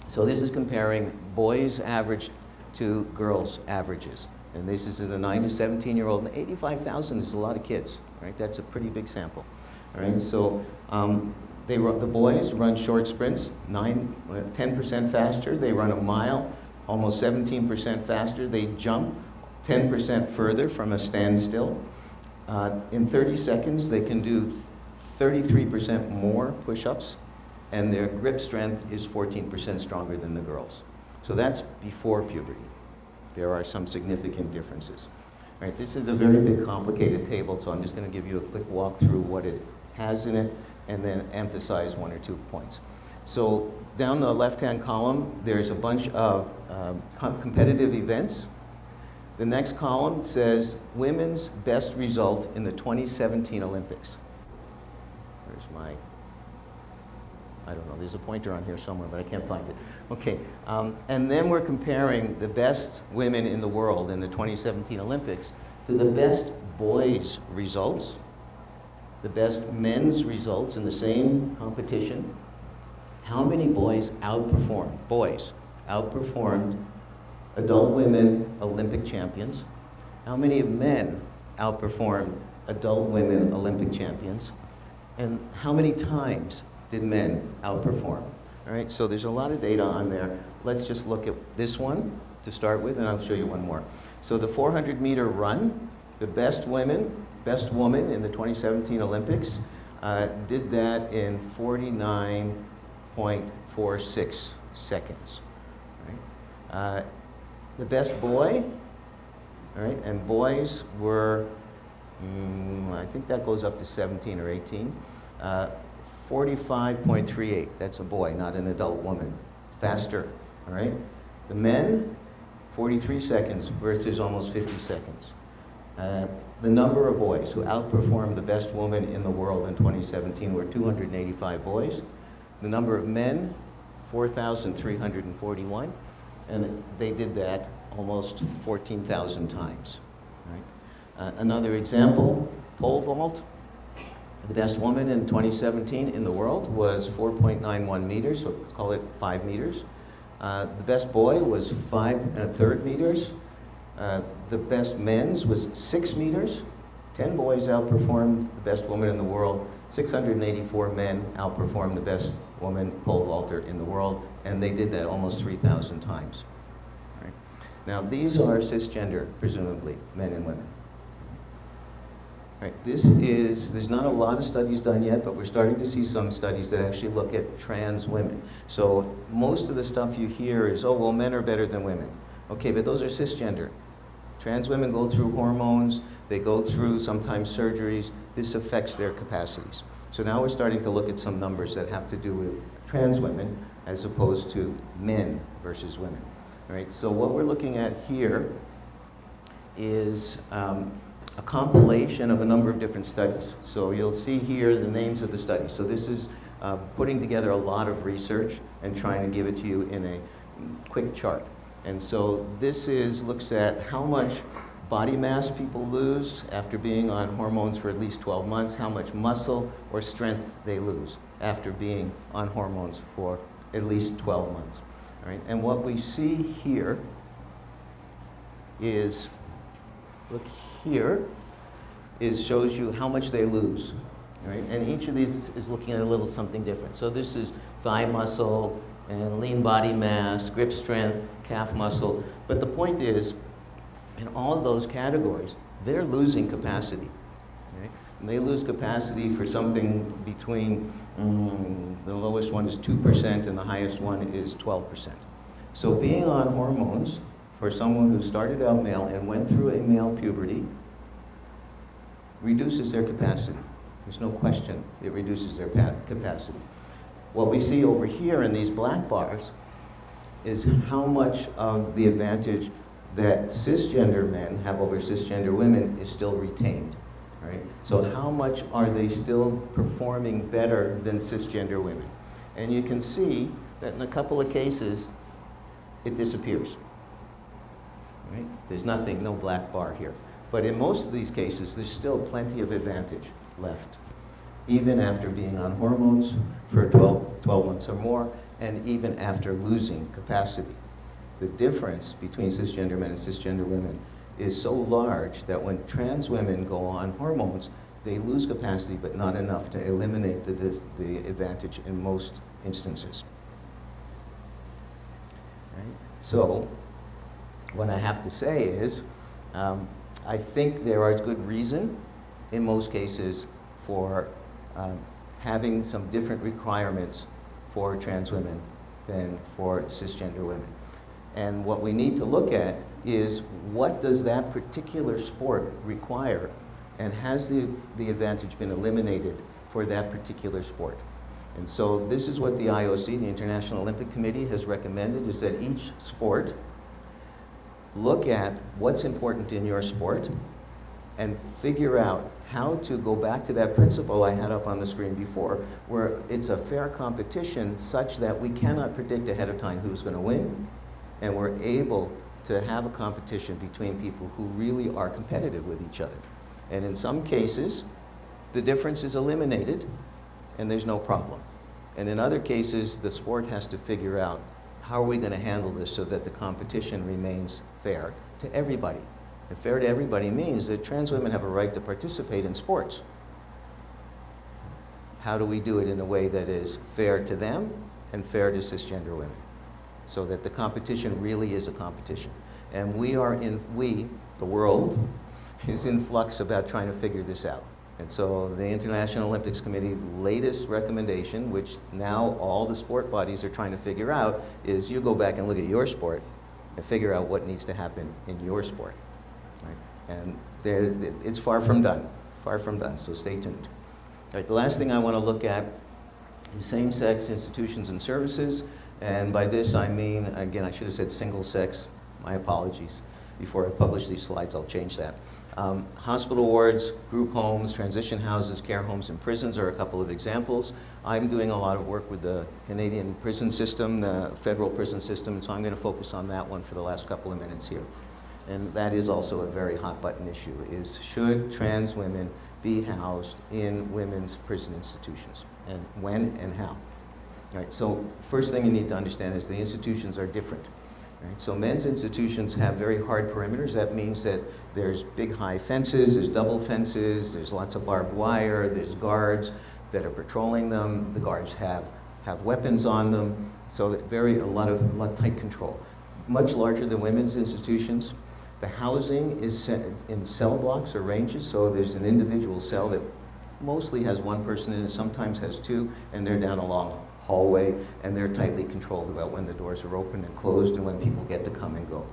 So this is comparing boys' average to girls' averages. And this is in a 9 to 17-year-old. And 85,000 is a lot of kids, right? That's a pretty big sample, all right? So the boys run short sprints, 10% faster. They run a mile, almost 17% faster. They jump 10% further from a standstill. In 30 seconds, they can do 33% more push-ups, and their grip strength is 14% stronger than the girls. So that's before puberty. There are some significant differences. All right, this is a very big, complicated table, so I'm just going to give you a quick walk through what it has in it, and then emphasize 1 or 2 points. So down the left-hand column, there's a bunch of competitive events. The next column says women's best result in the 2017 Olympics. Where's my, I don't know, there's a pointer on here somewhere, but I can't find it. Okay, and then we're comparing the best women in the world in the 2017 Olympics to the best boys' results, the best men's results in the same competition. How many boys outperformed adult women Olympic champions? How many men outperformed adult women Olympic champions? And how many times did men outperform? All right, so there's a lot of data on there. let's just look at this one to start with, and I'll show you one more. So the 400-meter run, the best woman in the 2017 Olympics did that in 49.46 seconds. Right? The best boy, all right, and boys were, I think that goes up to 17 or 18. 45.38, that's a boy, not an adult woman. Faster, all right? The men, 43 seconds versus almost 50 seconds. The number of boys who outperformed the best woman in the world in 2017 were 285 boys. The number of men, 4,341, and they did that almost 14,000 times. Right? Another example, pole vault. The best woman in 2017 in the world was 4.91 meters, so let's call it 5 meters. The best boy was 5 1/3 meters. The best men's was 6 meters. 10 boys outperformed the best woman in the world. 684 men outperformed the best woman pole vaulter in the world, and they did that almost 3,000 times. Right? Now, these are cisgender, presumably, men and women. Right. There's not a lot of studies done yet, but we're starting to see some studies that actually look at trans women. So most of the stuff you hear is, oh, well, men are better than women. Okay, but those are cisgender. Trans women go through hormones, they go through sometimes surgeries. This affects their capacities. So now we're starting to look at some numbers that have to do with trans women as opposed to men versus women. All right, so what we're looking at here is a compilation of a number of different studies. So you'll see here the names of the studies. So this is putting together a lot of research and trying to give it to you in a quick chart. And so this looks at how much body mass people lose after being on hormones for at least 12 months, how much muscle or strength they lose after being on hormones for at least 12 months. All right? And what we see here is, look here, shows you how much they lose. Right? And each of these is looking at a little something different. So this is thigh muscle and lean body mass, grip strength, calf muscle. But the point is, in all of those categories, they're losing capacity. Right? And they lose capacity for something between, the lowest one is 2% and the highest one is 12%. So being on hormones for someone who started out male and went through a male puberty reduces their capacity. There's no question it reduces their capacity. What we see over here in these black bars is how much of the advantage that cisgender men have over cisgender women is still retained. Right? So how much are they still performing better than cisgender women? And you can see that in a couple of cases, it disappears. Right? There's nothing, no black bar here. But in most of these cases, there's still plenty of advantage left, even after being on hormones for 12 months or more, and even after losing capacity. The difference between cisgender men and cisgender women is so large that when trans women go on hormones, they lose capacity, but not enough to eliminate the advantage in most instances. Right? So, what I have to say is, I think there is good reason, in most cases, for having some different requirements for trans women than for cisgender women. And what we need to look at is, what does that particular sport require, and has the advantage been eliminated for that particular sport? And so this is what the IOC, the International Olympic Committee, has recommended, is that each sport look at what's important in your sport and figure out how to go back to that principle I had up on the screen before, where it's a fair competition such that we cannot predict ahead of time who's going to win, and we're able to have a competition between people who really are competitive with each other. And in some cases, the difference is eliminated and there's no problem. And in other cases, the sport has to figure out, how are we going to handle this so that the competition remains fair to everybody? And fair to everybody means that trans women have a right to participate in sports. How do we do it in a way that is fair to them and fair to cisgender women? so that the competition really is a competition. And the world, is in flux about trying to figure this out. And so the International Olympics Committee's latest recommendation, which now all the sport bodies are trying to figure out, is you go back and look at your sport and figure out what needs to happen in your sport. Right? And it's far from done, so stay tuned. All right, the last thing I want to look at is same-sex institutions and services. And by this I mean, again, I should have said single-sex, my apologies. Before I publish these slides, I'll change that. Hospital wards, group homes, transition houses, care homes, and prisons are a couple of examples. I'm doing a lot of work with the Canadian prison system, the federal prison system, and so I'm going to focus on that one for the last couple of minutes here. And that is also a very hot button issue, is should trans women be housed in women's prison institutions, and when and how? All right, so first thing you need to understand is the institutions are different. Right? So men's institutions have very hard perimeters. That means that there's big high fences, there's double fences, there's lots of barbed wire, there's guards that are patrolling them. The guards have weapons on them, so that a lot of tight control. Much larger than women's institutions. The housing is set in cell blocks or ranges, so there's an individual cell that mostly has one person in it, sometimes has two, and they're down a long hallway, and they're tightly controlled about when the doors are open and closed and when people get to come and go.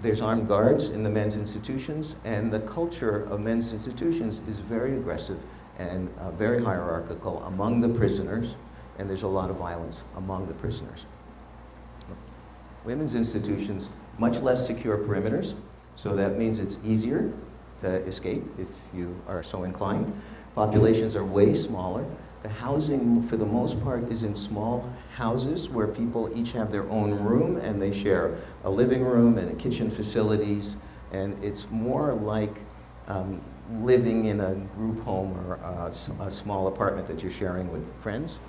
There's armed guards in the men's institutions, and the culture of men's institutions is very aggressive and very hierarchical among the prisoners, and there's a lot of violence among the prisoners. Women's institutions, much less secure perimeters, so that means it's easier to escape if you are so inclined. Populations are way smaller. The housing, for the most part, is in small houses where people each have their own room and they share a living room and a kitchen facilities, and it's more like living in a group home or a small apartment that you're sharing with friends.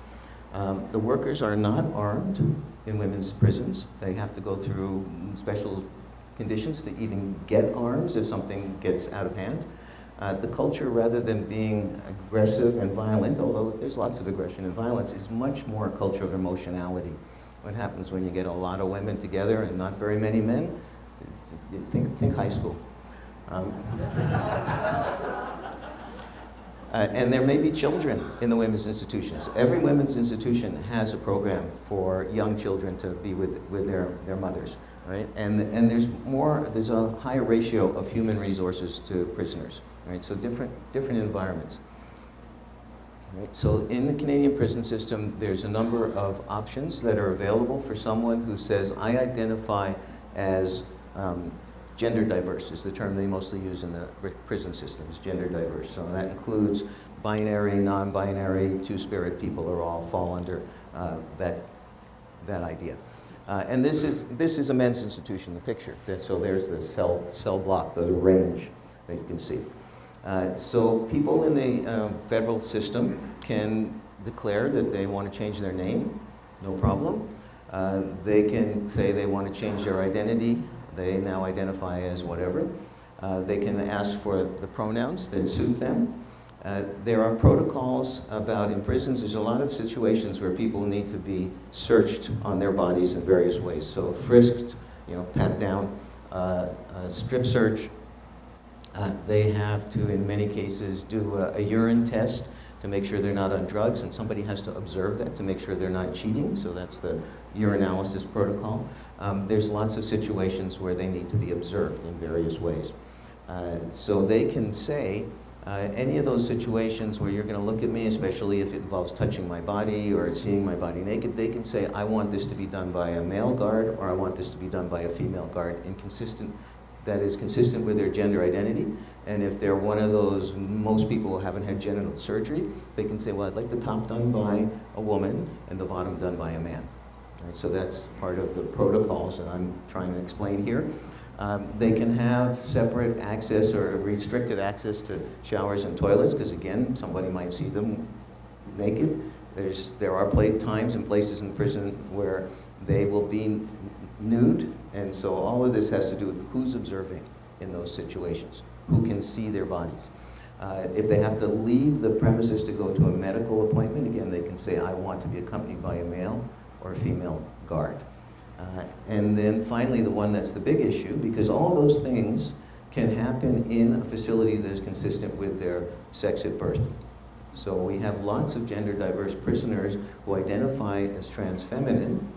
The workers are not armed in women's prisons. They have to go through special conditions to even get arms if something gets out of hand. The culture, rather than being aggressive and violent, although there's lots of aggression and violence, is much more a culture of emotionality. What happens when you get a lot of women together and not very many men? Think high school. And there may be children in the women's institutions. Every women's institution has a program for young children to be with their mothers, right? And there's a higher ratio of human resources to prisoners, right? So different environments. Right? So in the Canadian prison system, there's a number of options that are available for someone who says, I identify as gender diverse is the term they mostly use in the prison system, is gender diverse. So that includes binary, non-binary, two-spirit people are all fall under that idea. And this is a men's institution, the picture. So there's the cell block, the range that you can see. So people in the federal system can declare that they want to change their name, no problem. They can say they want to change their identity. They now identify as whatever. They can ask for the pronouns that suit them. There are protocols about, in prisons, there's a lot of situations where people need to be searched on their bodies in various ways. So frisked, pat down, strip search. They have to, in many cases, do a urine test to make sure they're not on drugs, and somebody has to observe that to make sure they're not cheating, so that's the urinalysis protocol. There's lots of situations where they need to be observed in various ways. So they can say, any of those situations where you're going to look at me, especially if it involves touching my body or seeing my body naked, they can say, I want this to be done by a male guard, or I want this to be done by a female guard, that is consistent with their gender identity. And if they're one of those, most people who haven't had genital surgery, they can say, well, I'd like the top done by a woman and the bottom done by a man. Right, so that's part of the protocols that I'm trying to explain here. They can have separate access or restricted access to showers and toilets, because again, somebody might see them naked. There are times and places in the prison where they will be nude, and so all of this has to do with who's observing in those situations, who can see their bodies. If they have to leave the premises to go to a medical appointment, again, they can say, I want to be accompanied by a male or a female guard. And then finally, the one that's the big issue, because all those things can happen in a facility that is consistent with their sex at birth. So we have lots of gender diverse prisoners who identify as trans feminine,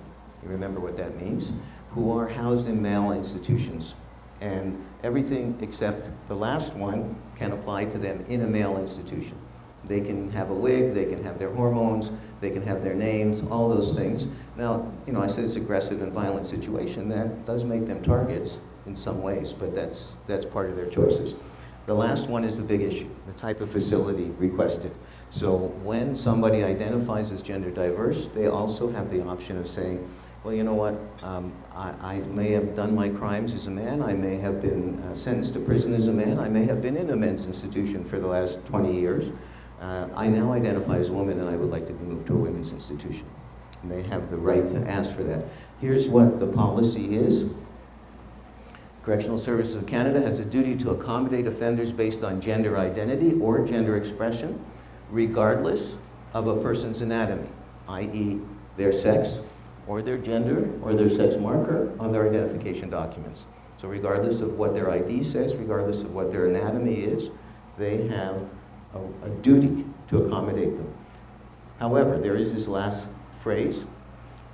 you remember what that means, who are housed in male institutions. And everything except the last one can apply to them in a male institution. They can have a wig, they can have their hormones, they can have their names, all those things. Now, I said it's aggressive and violent situation. That does make them targets in some ways, but that's part of their choices. The last one is the big issue, the type of facility requested. So when somebody identifies as gender diverse, they also have the option of saying, well, you know what, I may have done my crimes as a man, I may have been sentenced to prison as a man, I may have been in a men's institution for the last 20 years. I now identify as a woman and I would like to be moved to a women's institution. And they have the right to ask for that. Here's what the policy is. Correctional Services of Canada has a duty to accommodate offenders based on gender identity or gender expression, regardless of a person's anatomy, i.e. their sex, or their gender, or their sex marker on their identification documents. So regardless of what their ID says, regardless of what their anatomy is, they have a duty to accommodate them. However, there is this last phrase.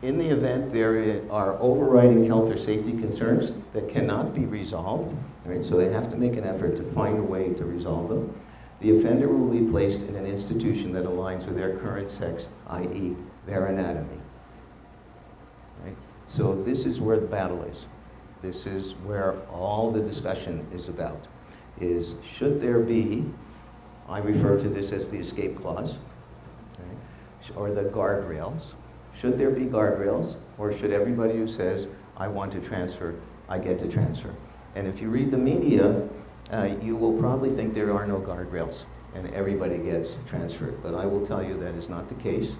In the event there are overriding health or safety concerns that cannot be resolved, right, so they have to make an effort to find a way to resolve them, the offender will be placed in an institution that aligns with their current sex, i.e. their anatomy. Right? So this is where the battle is. This is where all the discussion is about, is should there be, I refer to this as the escape clause, right, or the guardrails. Should there be guardrails, or should everybody who says, I want to transfer, I get to transfer? And if you read the media, you will probably think there are no guardrails and everybody gets transferred. But I will tell you that is not the case.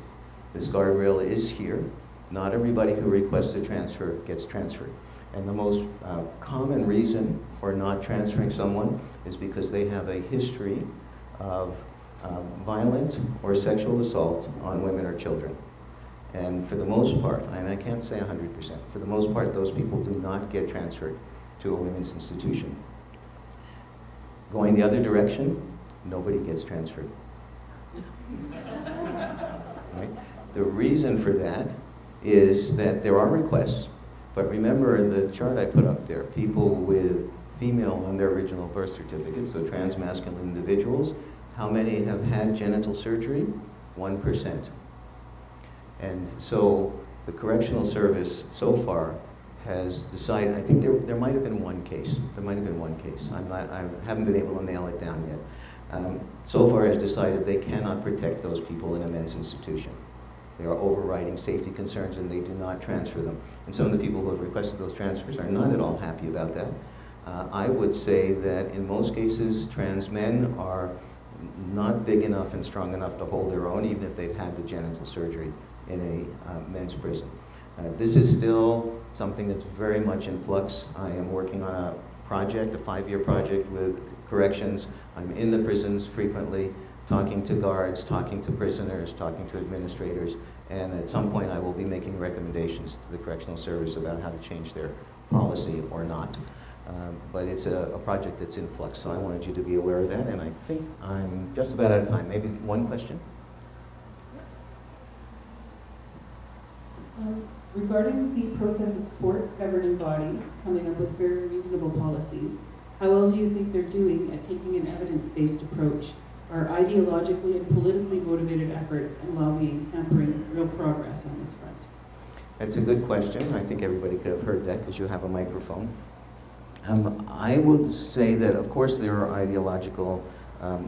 This guardrail is here. Not everybody who requests a transfer gets transferred. And the most common reason for not transferring someone is because they have a history of violent or sexual assault on women or children. And for the most part, and I can't say 100%, for the most part, those people do not get transferred to a women's institution. Going the other direction, nobody gets transferred. Right? The reason for that is that there are requests, but remember in the chart I put up there, people with female on their original birth certificate, so trans-masculine individuals, how many have had genital surgery? 1%. And so the Correctional Service so far has decided, I think there might have been one case. There might have been one case. I haven't been able to nail it down yet. So far has decided they cannot protect those people in a men's institution. There are overriding safety concerns and they do not transfer them. And some of the people who have requested those transfers are not at all happy about that. I would say that in most cases, trans men are not big enough and strong enough to hold their own, even if they've had the genital surgery in a men's prison. This is still something that's very much in flux. I am working on a project, a 5-year project with corrections. I'm in the prisons frequently, talking to guards, talking to prisoners, talking to administrators, and at some point I will be making recommendations to the Correctional Service about how to change their policy or not. But it's a project that's in flux, so I wanted you to be aware of that, and I think I'm just about out of time. Maybe one question? Regarding the process of sports governing bodies coming up with very reasonable policies, how well do you think they're doing at taking an evidence-based approach? Are ideologically and politically motivated efforts and lobbying hampering real progress on this front? That's a good question. I think everybody could have heard that because you have a microphone. I would say that, of course, there are ideological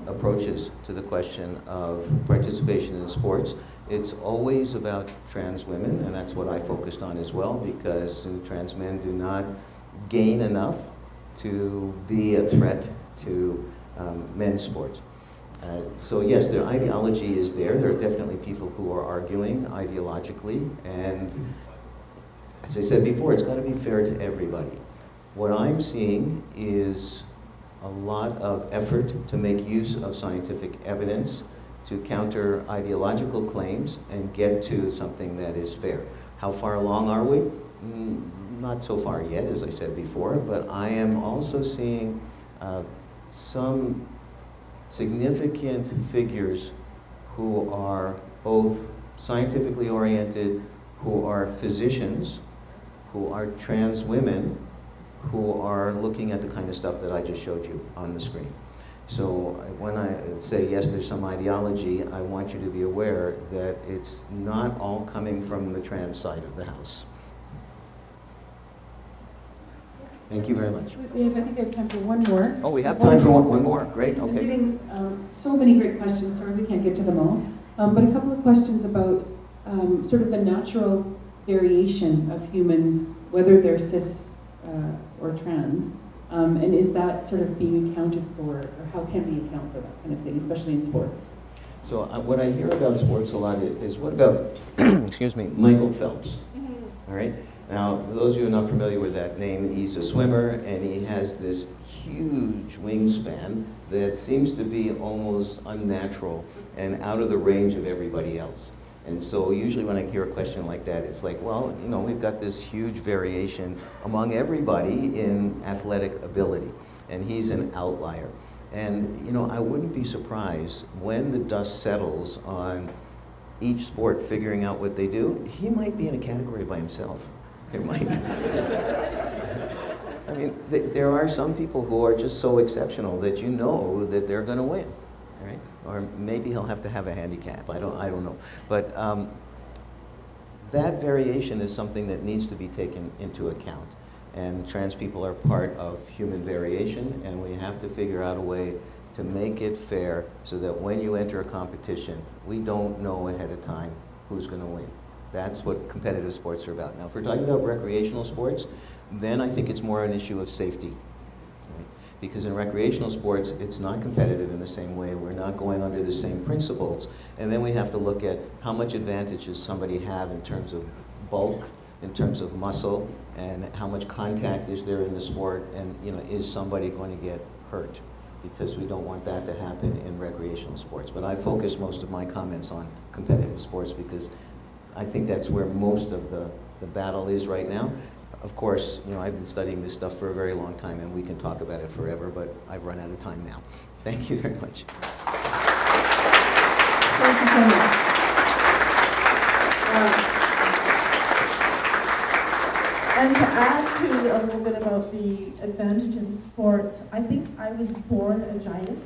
approaches to the question of participation in sports. It's always about trans women, and that's what I focused on as well, because trans men do not gain enough to be a threat to men's sports. So yes, their ideology is there. There are definitely people who are arguing ideologically, and as I said before, it's got to be fair to everybody. What I'm seeing is a lot of effort to make use of scientific evidence to counter ideological claims and get to something that is fair. How far along are we? Not so far yet, as I said before, but I am also seeing some significant figures who are both scientifically oriented, who are physicians, who are trans women, who are looking at the kind of stuff that I just showed you on the screen. So when I say, yes, there's some ideology, I want you to be aware that it's not all coming from the trans side of the house. Thank you very much. I think we have time for one more. Oh, we have time for one more. Great, I'm okay. getting so many great questions. Sorry we can't get to them all. But a couple of questions about sort of the natural variation of humans, whether they're cis or trans. And is that sort of being accounted for, or how can we account for that kind of thing, especially in sports? So what I hear about sports a lot is what about, excuse me, Michael Phelps, all right? Now, for those of you who are not familiar with that name, he's a swimmer, and he has this huge wingspan that seems to be almost unnatural and out of the range of everybody else. And so usually when I hear a question like that, it's like, well, you know, we've got this huge variation among everybody in athletic ability, and he's an outlier. And, you know, I wouldn't be surprised when the dust settles on each sport figuring out what they do, he might be in a category by himself. There might. I mean, there are some people who are just so exceptional that you know that they're going to win, right? Or maybe he'll have to have a handicap. I don't know. But that variation is something that needs to be taken into account. And trans people are part of human variation, and we have to figure out a way to make it fair so that when you enter a competition, we don't know ahead of time who's going to win. That's what competitive sports are about. Now, if we're talking about recreational sports, then I think it's more an issue of safety. Right? Because in recreational sports, it's not competitive in the same way. We're not going under the same principles. And then we have to look at how much advantage does somebody have in terms of bulk, in terms of muscle, and how much contact is there in the sport, and you know, is somebody going to get hurt? Because we don't want that to happen in recreational sports. But I focus most of my comments on competitive sports because I think that's where most of the battle is right now. Of course, you know, I've been studying this stuff for a very long time, and we can talk about it forever, but I've run out of time now. Thank you very much. Thank you so much. And to add to a little bit about the advantage in sports, I think I was born a giant.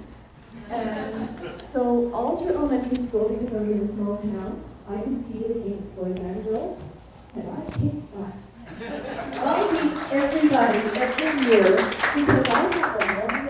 And so all through elementary school, because I was in a small town, I competed against boys and girls, and I kicked butt. I beat everybody every year because